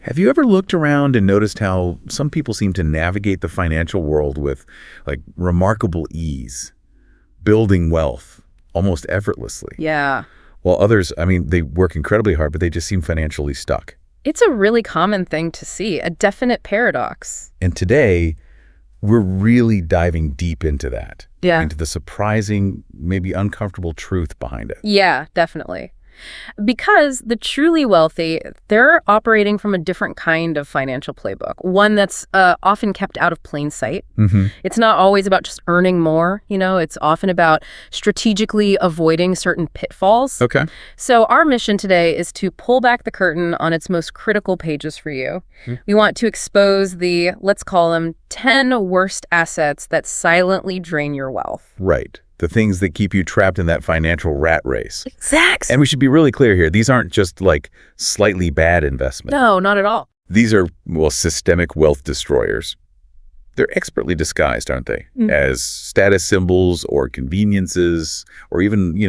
Have you ever looked around and noticed how some people seem to navigate the financial world with like remarkable ease, building wealth almost effortlessly? Yeah. While others, I mean, they work incredibly hard, but they just seem financially stuck. It's a really common thing to see, a definite paradox. And today, we're really diving deep into that. Yeah. Into the surprising, maybe uncomfortable truth behind it. Yeah, definitely. Because the truly wealthy, they're operating from a different kind of financial playbook, one that's often kept out of plain sight. It's not always about just earning more, it's often about strategically avoiding certain pitfalls. Okay. So our mission today is to pull back the curtain on its most critical pages for you. We want to expose the, let's call them, 10 worst assets that silently drain your wealth. Right. The things that keep you trapped in that financial rat race. Exactly. And we should be really clear here. These aren't just like slightly bad investments. No, not at all. These are, well, systemic wealth destroyers. They're expertly disguised, aren't they? As status symbols or conveniences or even,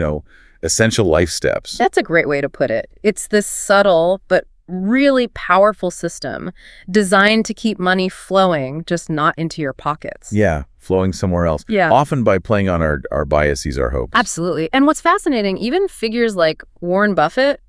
essential life steps. That's a great way to put it. It's this subtle but really powerful system designed to keep money flowing, just not into your pockets. Yeah, flowing somewhere else. Yeah. Often by playing on our biases, our hopes. Absolutely. And what's fascinating, even figures like Warren Buffett,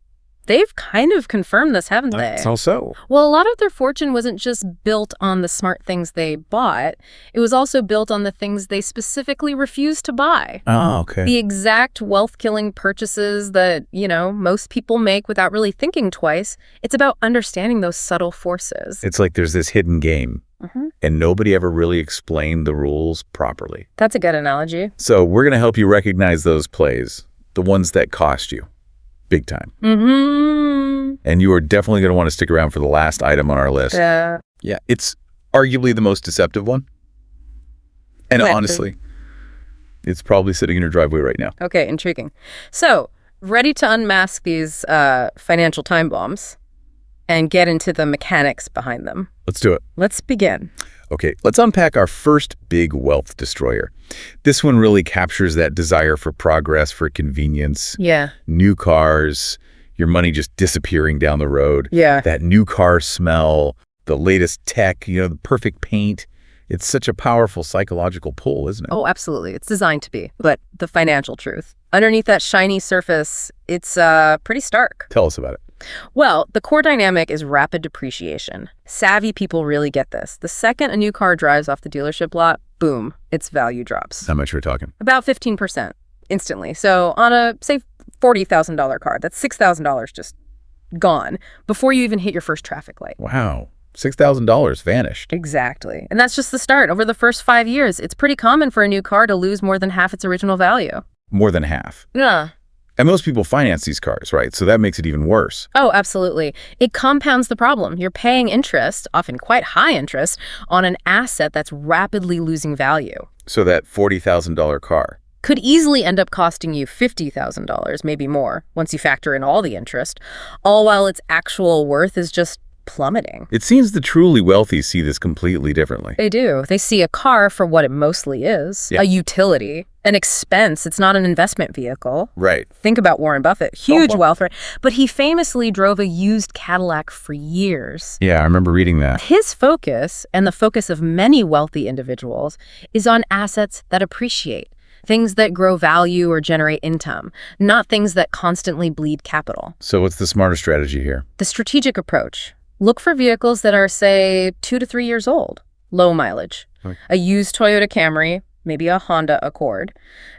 they've kind of confirmed this, haven't they? How so? Well, a lot of their fortune wasn't just built on the smart things they bought. It was also built on the things they specifically refused to buy. Oh, okay. The exact wealth-killing purchases that, most people make without really thinking twice. It's about understanding those subtle forces. It's like there's this hidden game, and nobody ever really explained the rules properly. That's a good analogy. So we're going to help you recognize those plays, the ones that cost you. Big time. And you are definitely going to want to stick around for the last item on our list. Yeah. Yeah, it's arguably the most deceptive one. And honestly, it's probably sitting in your driveway right now. Okay, intriguing. So, ready to unmask these financial time bombs and get into the mechanics behind them. Let's do it. Let's begin. Okay, let's unpack our first big wealth destroyer. This one really captures that desire for progress, for convenience. Yeah. New cars, your money just disappearing down the road. Yeah. That new car smell, the latest tech, the perfect paint. It's such a powerful psychological pull, isn't it? Oh, absolutely. It's designed to be. But the financial truth, underneath that shiny surface, it's pretty stark. Tell us about it. Well, the core dynamic is rapid depreciation. Savvy people really get this. The second a new car drives off the dealership lot, boom, its value drops. How much we're talking? About 15% instantly. So on a, say, $40,000 car, that's $6,000 just gone before you even hit your first traffic light. Wow. $6,000 vanished. Exactly. And that's just the start. Over the first 5 years, it's pretty common for a new car to lose more than half its original value. More than half. Yeah. And most people finance these cars, right? So that makes it even worse. Oh, absolutely. It compounds the problem. You're paying interest, often quite high interest, on an asset that's rapidly losing value. So that $40,000 car Could easily end up costing you $50,000, maybe more, once you factor in all the interest, all while its actual worth is just plummeting. It seems the truly wealthy see this completely differently. They do. They see a car for what it mostly is, a utility, an expense. It's not an investment vehicle. Right. Think about Warren Buffett, huge wealth, right? But he famously drove a used Cadillac for years. Yeah, I remember reading that. His focus, and the focus of many wealthy individuals, is on assets that appreciate, things that grow value or generate income, not things that constantly bleed capital. So what's the smarter strategy here? The strategic approach. Look for vehicles that are, say, 2 to 3 years old, low mileage. Okay. A used Toyota Camry, maybe a Honda Accord.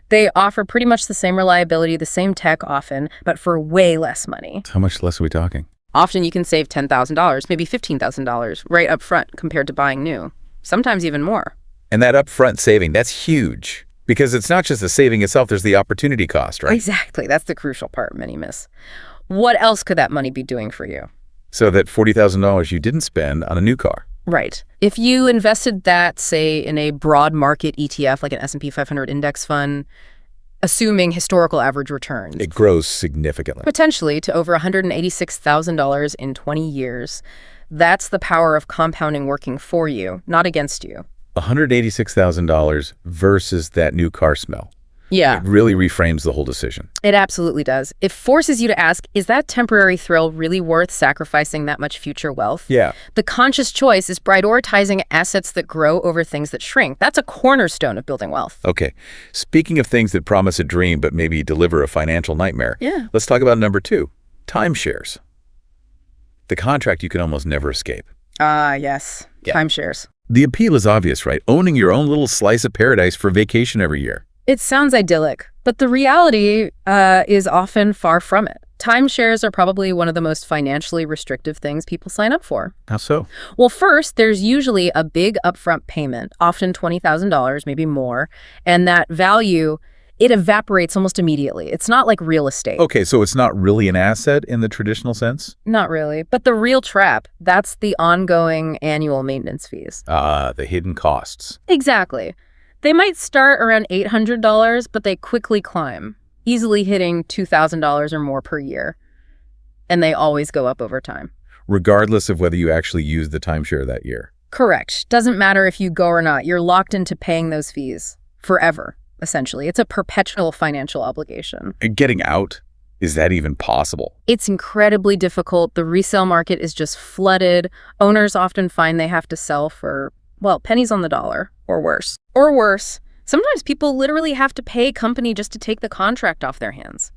They offer pretty much the same reliability, the same tech often, but for way less money. How much less are we talking? Often you can save $10,000, maybe $15,000 right up front compared to buying new. Sometimes even more. And that upfront saving, that's huge. Because it's not just the saving itself, there's the opportunity cost, right? Exactly. That's the crucial part many miss. What else could that money be doing for you? So that $40,000 you didn't spend on a new car. Right. If you invested that, say, in a broad market ETF, like an S&P 500 index fund, assuming historical average returns, It grows significantly. potentially to over $186,000 in 20 years, that's the power of compounding working for you, not against you. $186,000 versus that new car smell. Yeah. It really reframes the whole decision. It absolutely does. It forces you to ask, is that temporary thrill really worth sacrificing that much future wealth? Yeah. The conscious choice is prioritizing assets that grow over things that shrink. That's a cornerstone of building wealth. Okay. Speaking of things that promise a dream but maybe deliver a financial nightmare, let's talk about number 2, timeshares. The contract you can almost never escape. Yes. Yeah. Timeshares. The appeal is obvious, right? Owning your own little slice of paradise for vacation every year. It sounds idyllic, but the reality is often far from it. Timeshares are probably one of the most financially restrictive things people sign up for. How so? Well, first, there's usually a big upfront payment, often $20,000, maybe more, and that value, it evaporates almost immediately. It's not like real estate. Okay, so it's not really an asset in the traditional sense? Not really. But the real trap, that's the ongoing annual maintenance fees. The hidden costs. Exactly. They might start around $800, but they quickly climb, easily hitting $2,000 or more per year. And they always go up over time. Regardless of whether you actually use the timeshare that year. Correct. Doesn't matter if you go or not. You're locked into paying those fees forever, essentially. It's a perpetual financial obligation. And getting out, is that even possible? It's incredibly difficult. The resale market is just flooded. Owners often find they have to sell for, well, pennies on the dollar, or worse. Or worse. Sometimes people literally have to pay a company just to take the contract off their hands.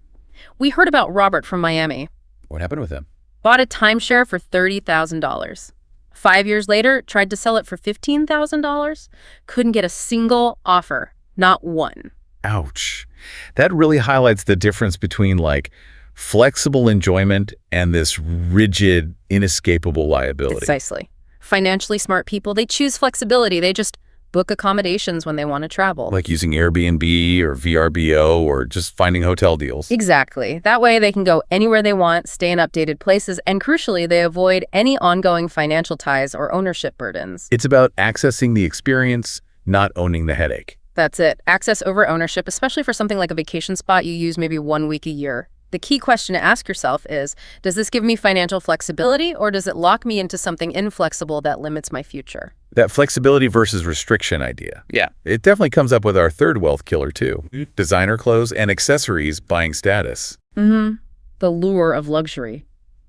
We heard about Robert from Miami. What happened with him? Bought a timeshare for $30,000. 5 years later, tried to sell it for $15,000. Couldn't get a single offer. Not one. Ouch. That really highlights the difference between like flexible enjoyment and this rigid, inescapable liability. Precisely. Financially smart people, they choose flexibility. They just book accommodations when they want to travel. Like using Airbnb or VRBO or just finding hotel deals. Exactly. That way they can go anywhere they want, stay in updated places, and crucially, they avoid any ongoing financial ties or ownership burdens. It's about accessing the experience, not owning the headache. That's it. Access over ownership, especially for something like a vacation spot you use maybe 1 week a year. The key question to ask yourself is, does this give me financial flexibility or does it lock me into something inflexible that limits my future? That flexibility versus restriction idea. Yeah. It definitely comes up with our third wealth killer too. Designer clothes and accessories buying status. The lure of luxury.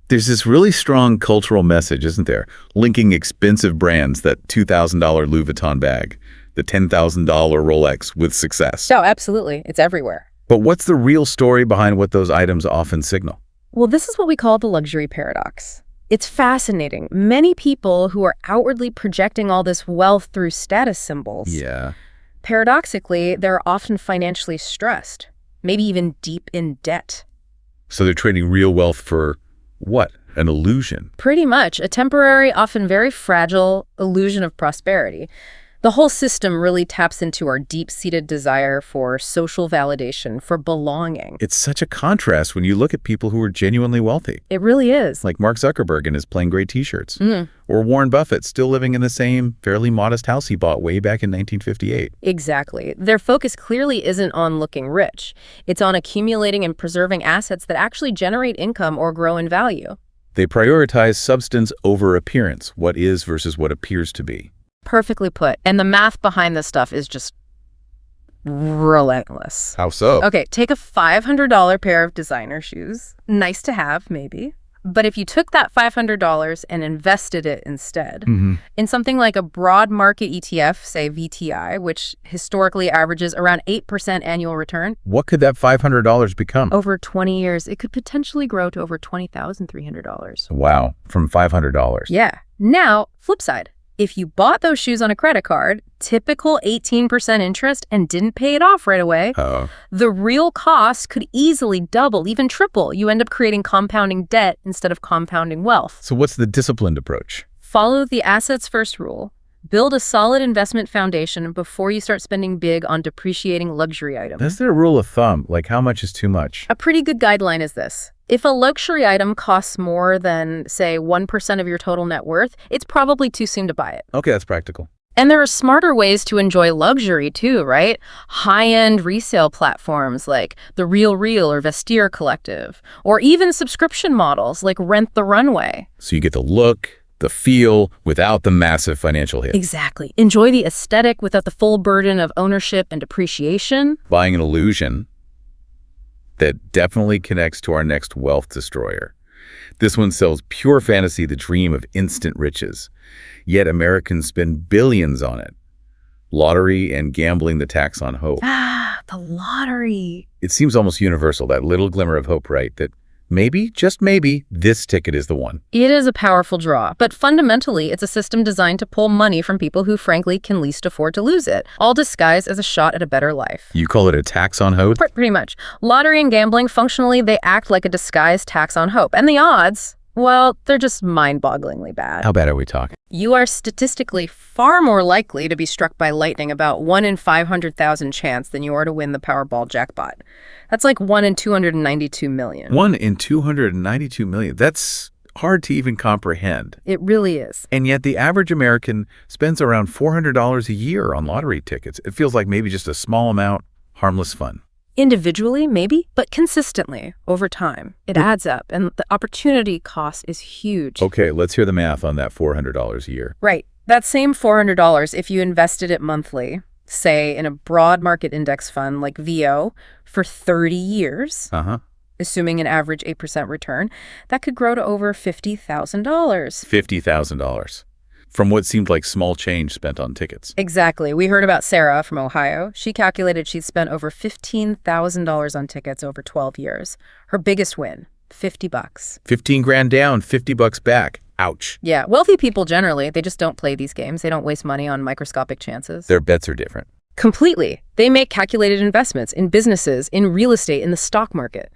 There's this really strong cultural message, isn't there? Linking expensive brands, that $2,000 Louis Vuitton bag, the $10,000 Rolex with success. Oh, absolutely. It's everywhere. But what's the real story behind what those items often signal? Well, this is what we call the luxury paradox. It's fascinating. Many people who are outwardly projecting all this wealth through status symbols, paradoxically, they're often financially stressed, maybe even deep in debt. So they're trading real wealth for what? An illusion? Pretty much. A temporary, often very fragile illusion of prosperity. The whole system really taps into our deep-seated desire for social validation, for belonging. It's such a contrast when you look at people who are genuinely wealthy. It really is. Like Mark Zuckerberg and his plain gray t-shirts. Or Warren Buffett still living in the same fairly modest house he bought way back in 1958. Exactly. Their focus clearly isn't on looking rich. It's on accumulating and preserving assets that actually generate income or grow in value. They prioritize substance over appearance, what is versus what appears to be. Perfectly put. And the math behind this stuff is just relentless. How so? Okay, take a $500 pair of designer shoes. Nice to have, maybe. But if you took that $500 and invested it instead in something like a broad market ETF, say VTI, which historically averages around 8% annual return. What could that $500 become? Over 20 years, it could potentially grow to over $20,300. Wow, from $500. Yeah. Now, flip side. If you bought those shoes on a credit card, typical 18% interest, and didn't pay it off right away, the real cost could easily double, even triple. You end up creating compounding debt instead of compounding wealth. So what's the disciplined approach? Follow the assets first rule. Build a solid investment foundation before you start spending big on depreciating luxury items. Is there a rule of thumb? Like how much is too much? A pretty good guideline is this. If a luxury item costs more than, say, 1% of your total net worth, it's probably too soon to buy it. Okay, that's practical. And there are smarter ways to enjoy luxury too, right? High-end resale platforms like The Real Real or Vestiaire Collective, or even subscription models like Rent the Runway. So you get the look, the feel without the massive financial hit. Exactly. Enjoy the aesthetic without the full burden of ownership and depreciation. Buying an illusion that definitely connects to our next wealth destroyer. This one sells pure fantasy, the dream of instant riches. Yet Americans spend billions on it. Lottery and gambling, the tax on hope. Ah, the lottery. It seems almost universal, that little glimmer of hope, right? That maybe, just maybe, this ticket is the one. It is a powerful draw, but fundamentally, it's a system designed to pull money from people who, frankly, can least afford to lose it, all disguised as a shot at a better life. You call it a tax on hope? Pretty much. Lottery and gambling, functionally, they act like a disguised tax on hope. And the odds, well, they're just mind-bogglingly bad. How bad are we talking? You are statistically far more likely to be struck by lightning, about 1 in 500,000 chance, than you are to win the Powerball jackpot. That's like 1 in 292 million. 1 in 292 million. That's hard to even comprehend. It really is. And yet the average American spends around $400 a year on lottery tickets. It feels like maybe just a small amount, harmless fun. Individually, maybe, but consistently over time. It adds up, and the opportunity cost is huge. Okay, let's hear the math on that $400 a year. Right. That same $400, if you invested it monthly, say in a broad market index fund like VO for 30 years, assuming an average 8% return, that could grow to over $50,000. $50,000. From what seemed like small change spent on tickets. Exactly. We heard about Sarah from Ohio. She calculated she'd spent over $15,000 on tickets over 12 years. Her biggest win, $50. 15 grand down, $50 back. Ouch. Yeah, wealthy people generally, they just don't play these games. They don't waste money on microscopic chances. Their bets are different. Completely. They make calculated investments in businesses, in real estate, in the stock market.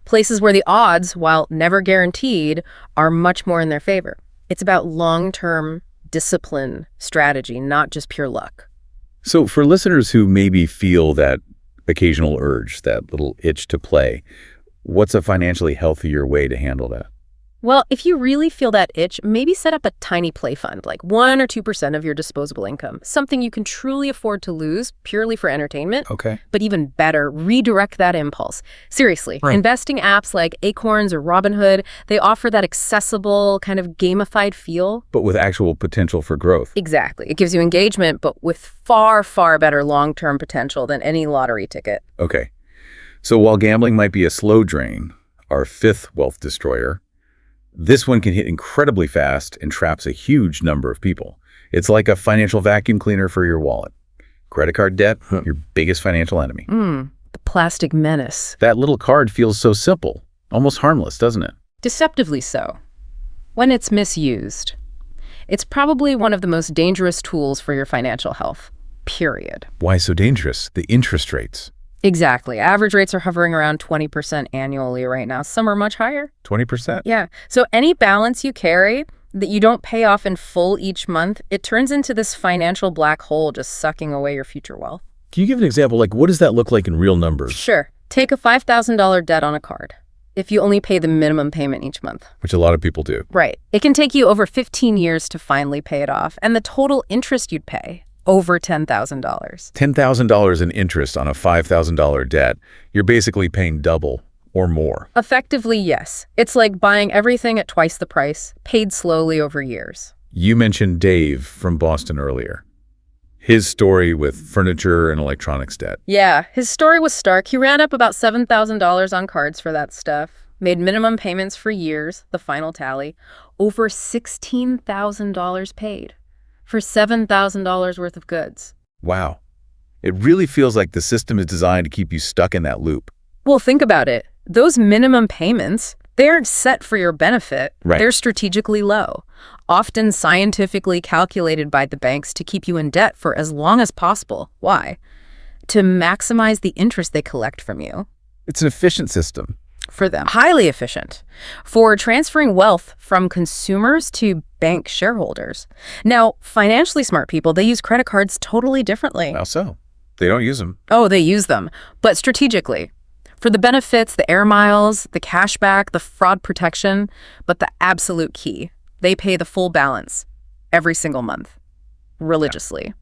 Places where the odds, while never guaranteed, are much more in their favor. It's about long-term discipline, strategy, not just pure luck. So for listeners who maybe feel that occasional urge, that little itch to play, what's a financially healthier way to handle that? Well, if you really feel that itch, maybe set up a tiny play fund, like 1 or 2% of your disposable income, something you can truly afford to lose purely for entertainment. Okay. But even better, redirect that impulse. Seriously, investing apps like Acorns or Robinhood, they offer that accessible, kind of gamified feel. But with actual potential for growth. Exactly. It gives you engagement, but with far, far better long-term potential than any lottery ticket. Okay. So while gambling might be a slow drain, our fifth wealth destroyer, this one can hit incredibly fast and traps a huge number of people. It's like a financial vacuum cleaner for your wallet. Credit card debt, your biggest financial enemy. The plastic menace. That little card feels so simple, almost harmless, doesn't it? Deceptively so. When it's misused. It's probably one of the most dangerous tools for your financial health, period. Why so dangerous? The interest rates. Exactly. Average rates are hovering around 20% annually right now. Some are much higher. 20%? Yeah. So any balance you carry that you don't pay off in full each month, it turns into this financial black hole just sucking away your future wealth. Can you give an example? Like, what does that look like in real numbers? Sure. Take a $5,000 debt on a card if you only pay the minimum payment each month. Which a lot of people do. Right. It can take you over 15 years to finally pay it off. And the total interest you'd pay, over $10,000. $10,000 in interest on a $5,000 debt, you're basically paying double or more. Effectively, yes. It's like buying everything at twice the price, paid slowly over years. You mentioned Dave from Boston earlier. His story with furniture and electronics debt. Yeah, his story was stark. He ran up about $7,000 on cards for that stuff, made minimum payments for years, the final tally, over $16,000 paid for $7,000 worth of goods. Wow. It really feels like the system is designed to keep you stuck in that loop. Well, think about it. Those minimum payments, they aren't set for your benefit. Right. They're strategically low, often scientifically calculated by the banks to keep you in debt for as long as possible. Why? To maximize the interest they collect from you. It's an efficient system. For them. Highly efficient. For transferring wealth from consumers to bank shareholders. Now, financially smart people, they use credit cards totally differently. How so? They don't use them. Oh, they use them, but strategically. For the benefits, the air miles, the cashback, the fraud protection, but the absolute key, they pay the full balance every single month, religiously.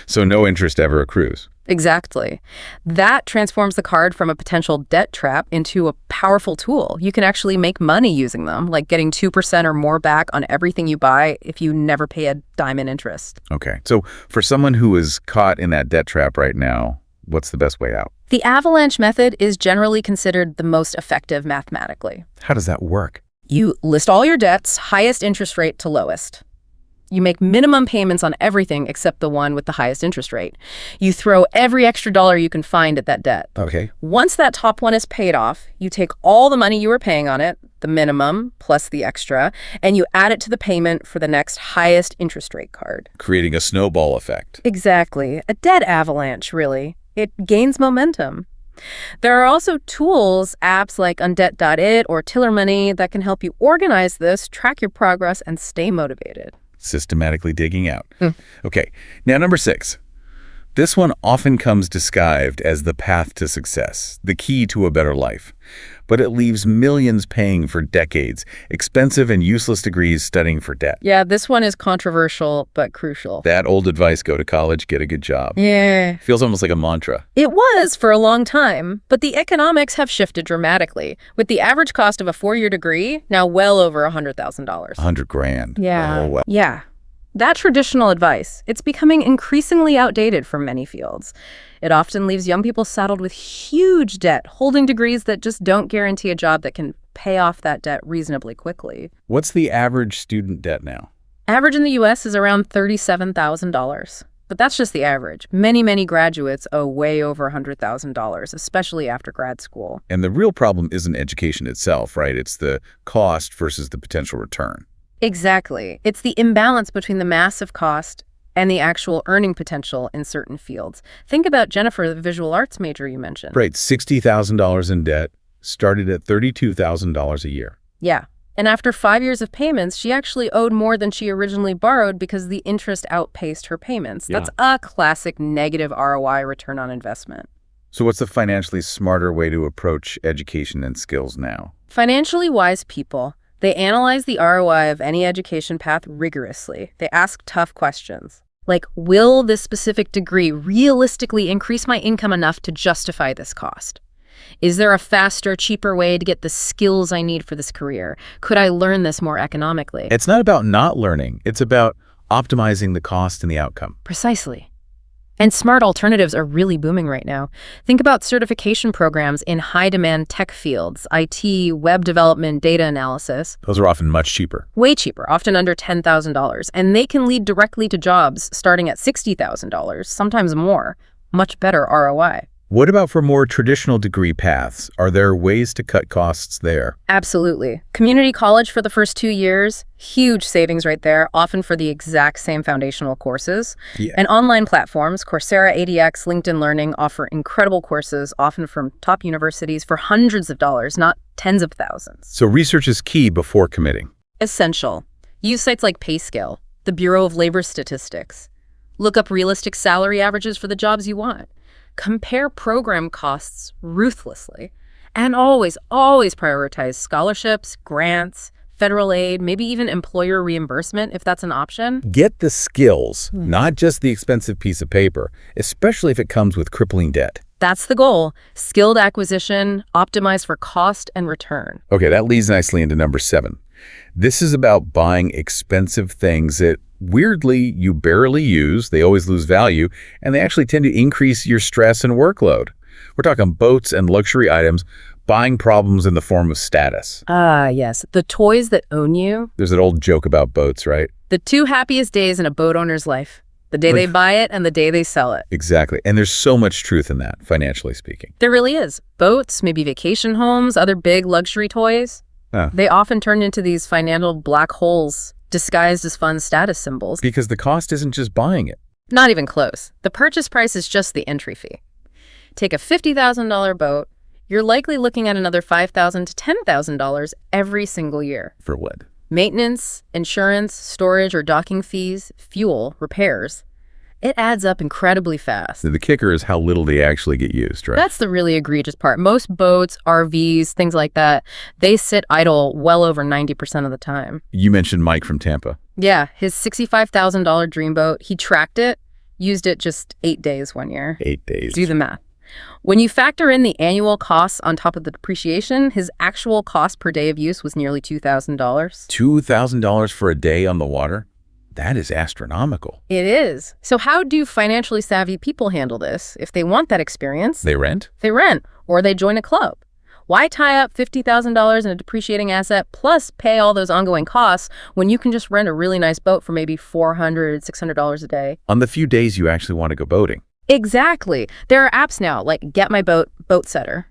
So no interest ever accrues. Exactly. That transforms the card from a potential debt trap into a powerful tool. You can actually make money using them, like getting 2% or more back on everything you buy if you never pay a dime in interest. Okay. So for someone who is caught in that debt trap right now, what's the best way out? The avalanche method is generally considered the most effective mathematically. How does that work? You list all your debts, highest interest rate to lowest. You make minimum payments on everything except the one with the highest interest rate. You throw every extra dollar you can find at that debt. Okay. Once that top one is paid off, you take all the money you were paying on it, the minimum plus the extra, and you add it to the payment for the next highest interest rate card. Creating a snowball effect. Exactly. A debt avalanche, really. It gains momentum. There are also tools, apps like Undebt.it or Tiller Money that can help you organize this, track your progress, and stay motivated. Systematically digging out. Okay. Now, number 6. This one often comes disguised as the path to success, the key to a better life. But it leaves millions paying for decades, expensive and useless degrees studying for debt. Yeah, this one is controversial, but crucial. That old advice, go to college, get a good job. Yeah. Feels almost like a mantra. It was for a long time, but the economics have shifted dramatically, with the average cost of a 4-year degree now well over $100,000. $100,000. Yeah. Oh, well. Yeah. That traditional advice, it's becoming increasingly outdated for many fields. It often leaves young people saddled with huge debt, holding degrees that just don't guarantee a job that can pay off that debt reasonably quickly. What's the average student debt now? Average in the U.S. is around $37,000. But that's just the average. Many graduates owe way over $100,000, especially after grad school. And the real problem isn't education itself, right? It's the cost versus the potential return. Exactly. It's the imbalance between the massive cost and the actual earning potential in certain fields. Think about Jennifer, the visual arts major you mentioned. Right, $60,000 in debt, started at $32,000 a year. Yeah. And after 5 years of payments, she actually owed more than she originally borrowed because the interest outpaced her payments. Yeah. That's a classic negative ROI, return on investment. So what's the financially smarter way to approach education and skills now? Financially wise people, they analyze the ROI of any education path rigorously. They ask tough questions, like, will this specific degree realistically increase my income enough to justify this cost? Is there a faster, cheaper way to get the skills I need for this career? Could I learn this more economically? It's not about not learning. It's about optimizing the cost and the outcome. Precisely. And smart alternatives are really booming right now. Think about certification programs in high-demand tech fields, IT, web development, data analysis. Those are often much cheaper. Way cheaper, often under $10,000. And they can lead directly to jobs starting at $60,000, sometimes more. Much better ROI. What about for more traditional degree paths? Are there ways to cut costs there? Absolutely. Community college for the first 2 years, huge savings right there, often for the exact same foundational courses. Yeah. And online platforms, Coursera, ADX, LinkedIn Learning offer incredible courses, often from top universities, for hundreds of dollars, not tens of thousands. So research is key before committing. Essential. Use sites like PayScale, the Bureau of Labor Statistics. Look up realistic salary averages for the jobs you want. Compare program costs ruthlessly, and always prioritize scholarships, grants, federal aid, maybe even employer reimbursement if that's an option. Get the skills, not just the expensive piece of paper, especially if it comes with crippling debt. That's the goal. Skilled acquisition, optimized for cost and return. Okay, that leads nicely into number 7. This is about buying expensive things that weirdly you barely use, they always lose value, and they actually tend to increase your stress and workload. We're talking boats and luxury items, buying problems in the form of status. Ah, yes. The toys that own you. There's an old joke about boats, right? The 2 happiest days in a boat owner's life. The day they buy it and the day they sell it. Exactly. And there's so much truth in that, financially speaking. There really is. Boats, maybe vacation homes, other big luxury toys. They often turn into these financial black holes disguised as fun status symbols. Because the cost isn't just buying it. Not even close. The purchase price is just the entry fee. Take a $50,000 boat, you're likely looking at another $5,000 to $10,000 every single year. For what? Maintenance, insurance, storage or docking fees, fuel, repairs. It adds up incredibly fast. The kicker is how little they actually get used, right? That's the really egregious part. Most boats, RVs, things like that, they sit idle well over 90% of the time. You mentioned Mike from Tampa. Yeah, his $65,000 dreamboat, he tracked it. Used it just 8 days one year. 8 days. Do the math. When you factor in the annual costs on top of the depreciation, his actual cost per day of use was nearly $2,000. $2,000 for a day on the water? That is astronomical. It is. So how do financially savvy people handle this? If they want that experience, They rent? they rent or they join a club. Why tie up $50,000 in a depreciating asset plus pay all those ongoing costs when you can just rent a really nice boat for maybe $400, $600 a day? On the few days you actually want to go boating. Exactly. There are apps now like Get My Boat, Boat Setter,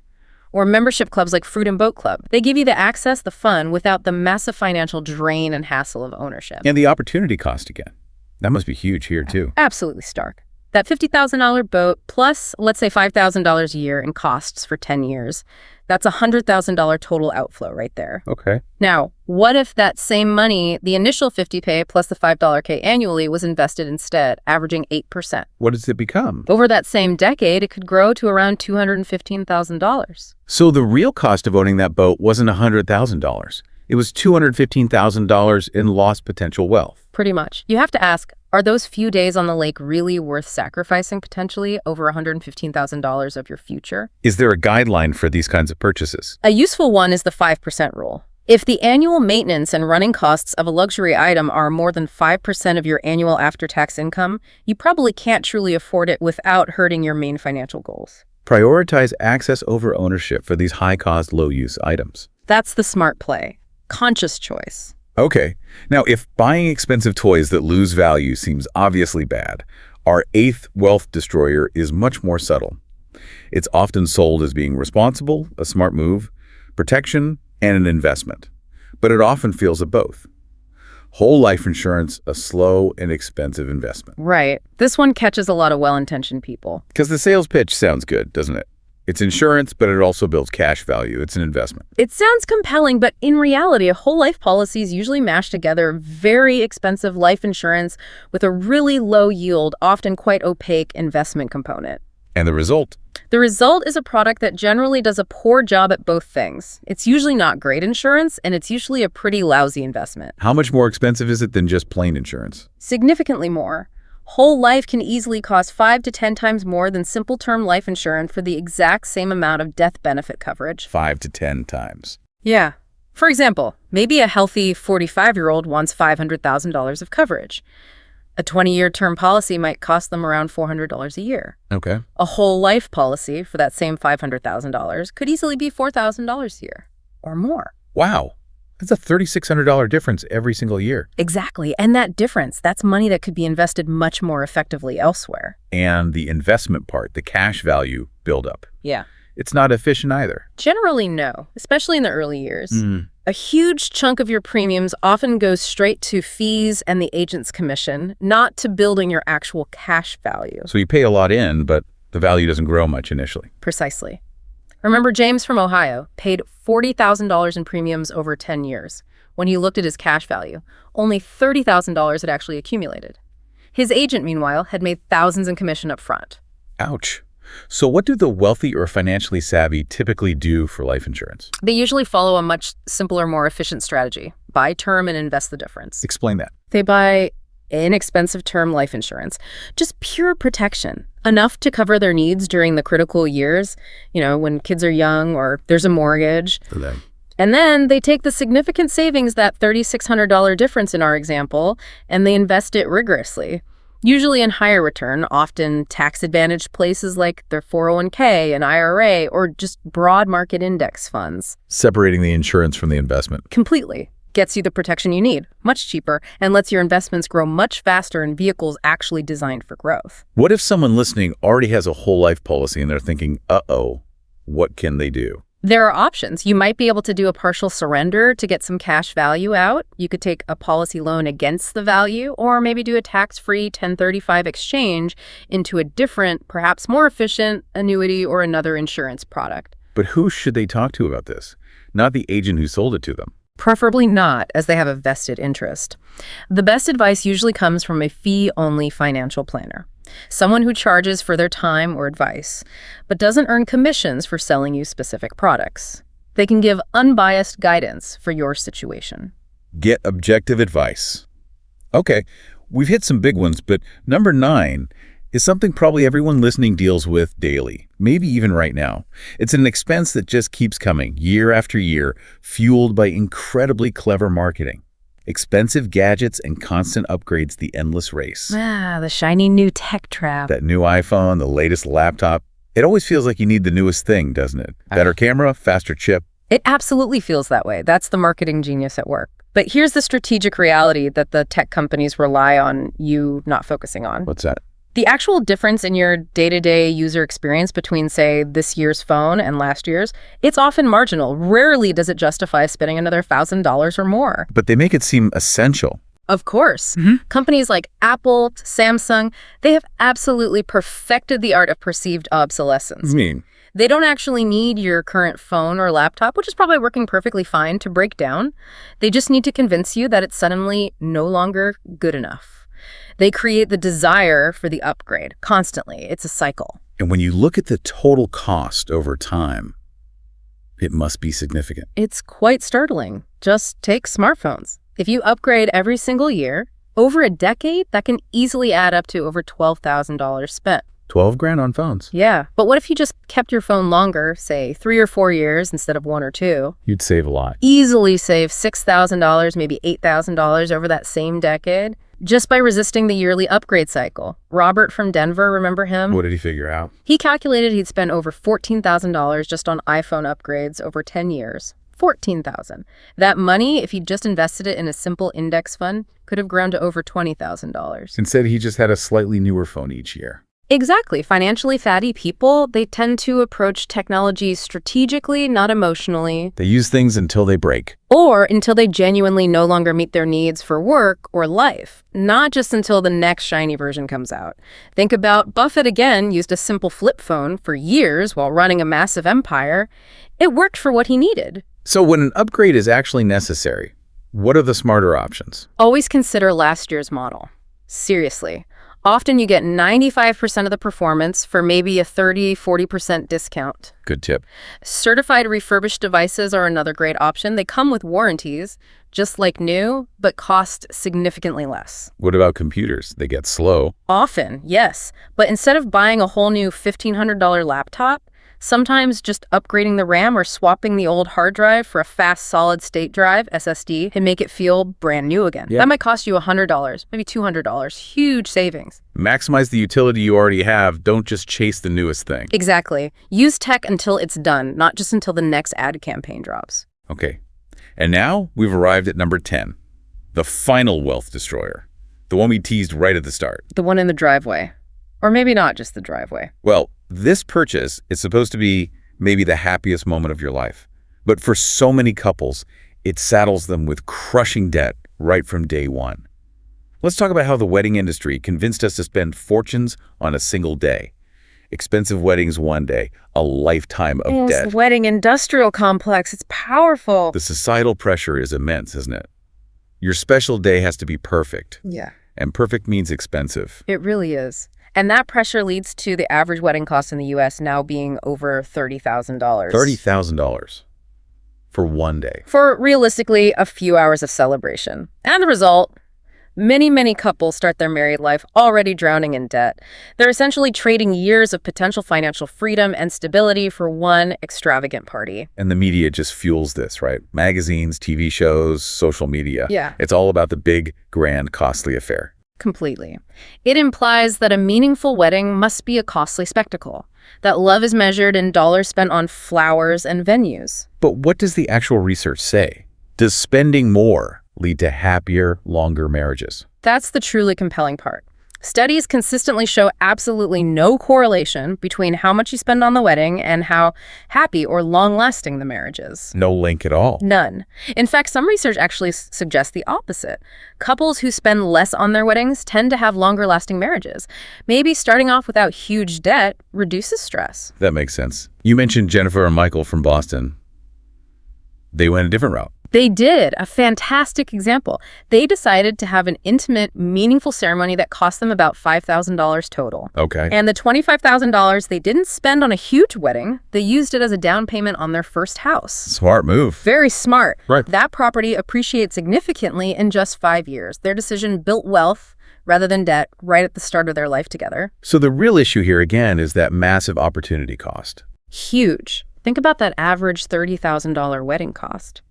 or membership clubs like Fruit and Boat Club. They give you the access, the fun, without the massive financial drain and hassle of ownership. And the opportunity cost again. That must be huge here, too. Absolutely stark. That $50,000 boat plus, let's say, $5,000 a year in costs for 10 years, that's a $100,000 total outflow right there. Okay. Now, what if that same money, the initial $50K plus the $5K annually, was invested instead, averaging 8%? What does it become? Over that same decade, it could grow to around $215,000. So the real cost of owning that boat wasn't $100,000. It was $215,000 in lost potential wealth. Pretty much. You have to ask, are those few days on the lake really worth sacrificing potentially over $115,000 of your future? Is there a guideline for these kinds of purchases? A useful one is the 5% rule. If the annual maintenance and running costs of a luxury item are more than 5% of your annual after-tax income, you probably can't truly afford it without hurting your main financial goals. Prioritize access over ownership for these high-cost, low-use items. That's the smart play. Conscious choice. Okay. Now, if buying expensive toys that lose value seems obviously bad, our eighth wealth destroyer is much more subtle. It's often sold as being responsible, a smart move, protection, and an investment. But it often feels of both. Whole life insurance, a slow and expensive investment. Right. This one catches a lot of well-intentioned people. Because the sales pitch sounds good, doesn't it? It's insurance, but it also builds cash value. It's an investment. It sounds compelling, but in reality, a whole life policy is usually mashed together very expensive life insurance with a really low yield, often quite opaque investment component. And the result? The result is a product that generally does a poor job at both things. It's usually not great insurance, and it's usually a pretty lousy investment. How much more expensive is it than just plain insurance? Significantly more. Whole life can easily cost 5 to 10 times more than simple term life insurance for the exact same amount of death benefit coverage. 5 to 10 times. Yeah. For example, maybe a healthy 45-year-old wants $500,000 of coverage. A 20-year term policy might cost them around $400 a year. Okay. A whole life policy for that same $500,000 could easily be $4,000 a year or more. Wow. That's a $3,600 difference every single year. Exactly. And that difference, that's money that could be invested much more effectively elsewhere. And the investment part, the cash value buildup. Yeah. It's not efficient either. Generally, no, especially in the early years. A huge chunk of your premiums often goes straight to fees and the agent's commission, not to building your actual cash value. So you pay a lot in, but the value doesn't grow much initially. Precisely. Remember, James from Ohio paid $40,000 in premiums over 10 years. When he looked at his cash value, only $30,000 had actually accumulated. His agent, meanwhile, had made thousands in commission up front. Ouch. So what do the wealthy or financially savvy typically do for life insurance? They usually follow a much simpler, more efficient strategy. Buy term and invest the difference. Explain that. They buy inexpensive term life insurance, just pure protection, enough to cover their needs during the critical years, when kids are young or there's a mortgage. For them. And then they take the significant savings, that $3,600 difference in our example, and they invest it rigorously, usually in higher return, often tax-advantaged places like their 401k, an IRA, or just broad market index funds. Separating the insurance from the investment. Completely. Gets you the protection you need, much cheaper, and lets your investments grow much faster in vehicles actually designed for growth. What if someone listening already has a whole life policy and they're thinking, uh-oh, what can they do? There are options. You might be able to do a partial surrender to get some cash value out. You could take a policy loan against the value, or maybe do a tax-free 1035 exchange into a different, perhaps more efficient annuity or another insurance product. But who should they talk to about this? Not the agent who sold it to them. Preferably not, as they have a vested interest. The best advice usually comes from a fee-only financial planner, someone who charges for their time or advice, but doesn't earn commissions for selling you specific products. They can give unbiased guidance for your situation. Get objective advice. Okay, we've hit some big ones, but number 9, is something probably everyone listening deals with daily, maybe even right now. It's an expense that just keeps coming year after year, fueled by incredibly clever marketing. Expensive gadgets and constant upgrades, the endless race. Ah, the shiny new tech trap. That new iPhone, the latest laptop, it always feels like you need the newest thing, doesn't it? Better camera, faster chip. It absolutely feels that way. That's the marketing genius at work. But here's the strategic reality that the tech companies rely on you not focusing on. What's that? The actual difference in your day-to-day user experience between, say, this year's phone and last year's, it's often marginal. Rarely does it justify spending another $1,000 or more. But they make it seem essential. Of course. Companies like Apple, Samsung, they have absolutely perfected the art of perceived obsolescence. I mean, They don't actually need your current phone or laptop, which is probably working perfectly fine, to break down. They just need to convince you that it's suddenly no longer good enough. They create the desire for the upgrade constantly. It's a cycle. and when you look at the total cost over time, it must be significant. It's quite startling. Just take smartphones. If you upgrade every single year, over a decade, that can easily add up to over $12,000 spent. 12 grand on phones. Yeah, but what if you just kept your phone longer, say 3 or 4 years instead of 1 or 2? You'd save a lot. Easily save $6,000, maybe $8,000 over that same decade, just by resisting the yearly upgrade cycle. Robert from Denver, remember him? What did he figure out? He calculated he'd spend over $14,000 just on iPhone upgrades over 10 years. $14,000. That money, if he'd just invested it in a simple index fund, could have grown to over $20,000. Instead, he just had a slightly newer phone each year. Exactly. Financially fatty people, they tend to approach technology strategically, not emotionally, They use things until they break. or until they genuinely no longer meet their needs for work or life, not just until the next shiny version comes out. Think about Buffett again, used a simple flip phone for years while running a massive empire. It worked for what he needed. So when an upgrade is actually necessary, what are the smarter options? Always consider last year's model. Seriously. Often you get 95% of the performance for maybe a 30-40% discount. Good tip. Certified refurbished devices are another great option. They come with warranties, just like new, but cost significantly less. What about computers? They get slow. Often, yes. But instead of buying a whole new $1,500 laptop, sometimes just upgrading the RAM or swapping the old hard drive for a fast solid-state drive, SSD, can make it feel brand new again. Yeah. That might cost you $100, maybe $200. Huge savings. Maximize the utility you already have. Don't just chase the newest thing. Exactly. Use tech until it's done, not just until the next ad campaign drops. Okay. And now we've arrived at number 10, the final wealth destroyer, the one we teased right at the start. The one in the driveway. Or maybe not just the driveway. Well, this purchase is supposed to be maybe the happiest moment of your life. But for so many couples, it saddles them with crushing debt right from day one. Let's talk about how the wedding industry convinced us to spend fortunes on a single day. Expensive weddings one day, a lifetime of debt. The wedding industrial complex. It's powerful. The societal pressure is immense, isn't it? Your special day has to be perfect. Yeah. And perfect means expensive. It really is. And that pressure leads to the average wedding cost in the U.S. now being over $30,000. $30,000 for one day. For realistically a few hours of celebration. And the result, many couples start their married life already drowning in debt. They're essentially trading years of potential financial freedom and stability for one extravagant party. And the media just fuels this, right? Magazines, TV shows, social media. Yeah. It's all about the big, grand, costly affair. Completely. It implies that a meaningful wedding must be a costly spectacle, that love is measured in dollars spent on flowers and venues. But what does the actual research say? Does spending more lead to happier, longer marriages? That's the truly compelling part. Studies consistently show absolutely no correlation between how much you spend on the wedding and how happy or long-lasting the marriage is. No link at all. None. In fact, some research actually suggests the opposite. Couples who spend less on their weddings tend to have longer-lasting marriages. Maybe starting off without huge debt reduces stress. That makes sense. You mentioned Jennifer and Michael from Boston. They went a different route. They did. A fantastic example. They decided to have an intimate, meaningful ceremony that cost them about $5,000 total. Okay. And the $25,000 they didn't spend on a huge wedding. They used it as a down payment on their first house. Smart move. Very smart. Right. That property appreciates significantly in just 5 years. Their decision built wealth, rather than debt right at the start of their life together. So the real issue here, again, is that massive opportunity cost. Huge. Think about that average $30,000 wedding cost.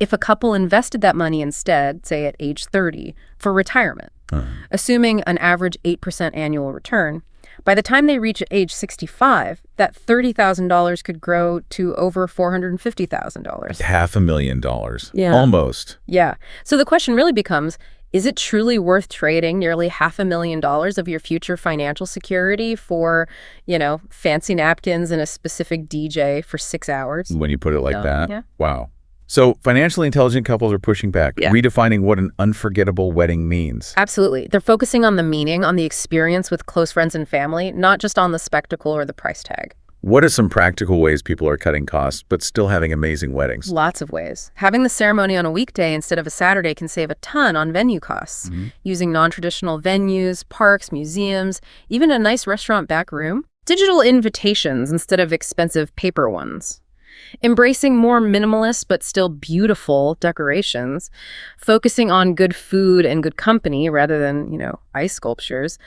If a couple invested that money instead, say at age 30, for retirement, assuming an average 8% annual return, by the time they reach age 65, that $30,000 could grow to over $450,000. $500,000. Yeah. Almost. Yeah. So the question really becomes, is it truly worth trading nearly $500,000 of your future financial security for, fancy napkins and a specific DJ for 6 hours? When you put it like that? Yeah. Wow. So financially intelligent couples are pushing back, redefining what an unforgettable wedding means. Absolutely. They're focusing on the meaning, on the experience with close friends and family, not just on the spectacle or the price tag. What are some practical ways people are cutting costs but still having amazing weddings? Lots of ways. Having the ceremony on a weekday instead of a Saturday can save a ton on venue costs. Using non-traditional venues, parks, museums, even a nice restaurant back room. Digital invitations instead of expensive paper ones. Embracing more minimalist but still beautiful decorations, focusing on good food and good company rather than, ice sculptures.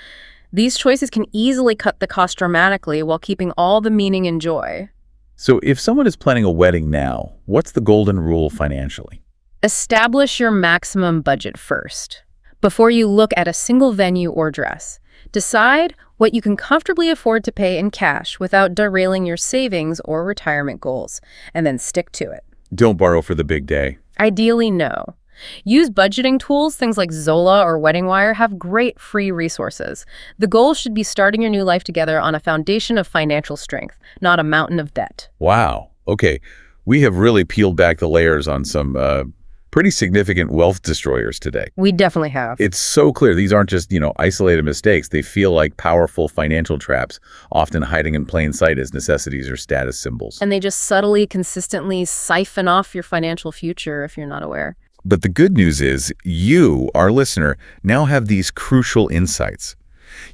These choices can easily cut the cost dramatically while keeping all the meaning and joy. So if someone is planning a wedding now, what's the golden rule financially? Establish your maximum budget first. Before you look at a single venue or dress, decide what you can comfortably afford to pay in cash without derailing your savings or retirement goals, and then stick to it. Don't borrow for the big day. Ideally, no. Use budgeting tools. Things like Zola or WeddingWire have great free resources. The goal should be starting your new life together on a foundation of financial strength, not a mountain of debt. Wow. Okay. We have really peeled back the layers on some pretty significant wealth destroyers today. We definitely have. It's so clear. These aren't just, isolated mistakes. They feel like powerful financial traps, often hiding in plain sight as necessities or status symbols. And they just subtly, consistently siphon off your financial future if you're not aware. But the good news is you, our listener, now have these crucial insights.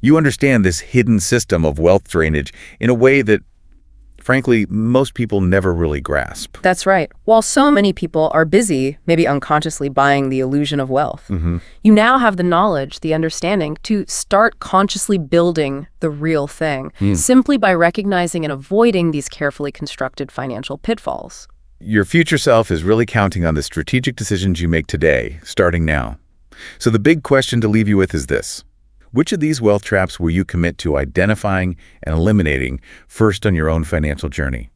You understand this hidden system of wealth drainage in a way that, frankly, most people never really grasp. That's right. While so many people are busy, maybe unconsciously buying the illusion of wealth, you now have the knowledge, the understanding to start consciously building the real thing, simply by recognizing and avoiding these carefully constructed financial pitfalls. Your future self is really counting on the strategic decisions you make today, starting now. So the big question to leave you with is this. Which of these wealth traps will you commit to identifying and eliminating first on your own financial journey?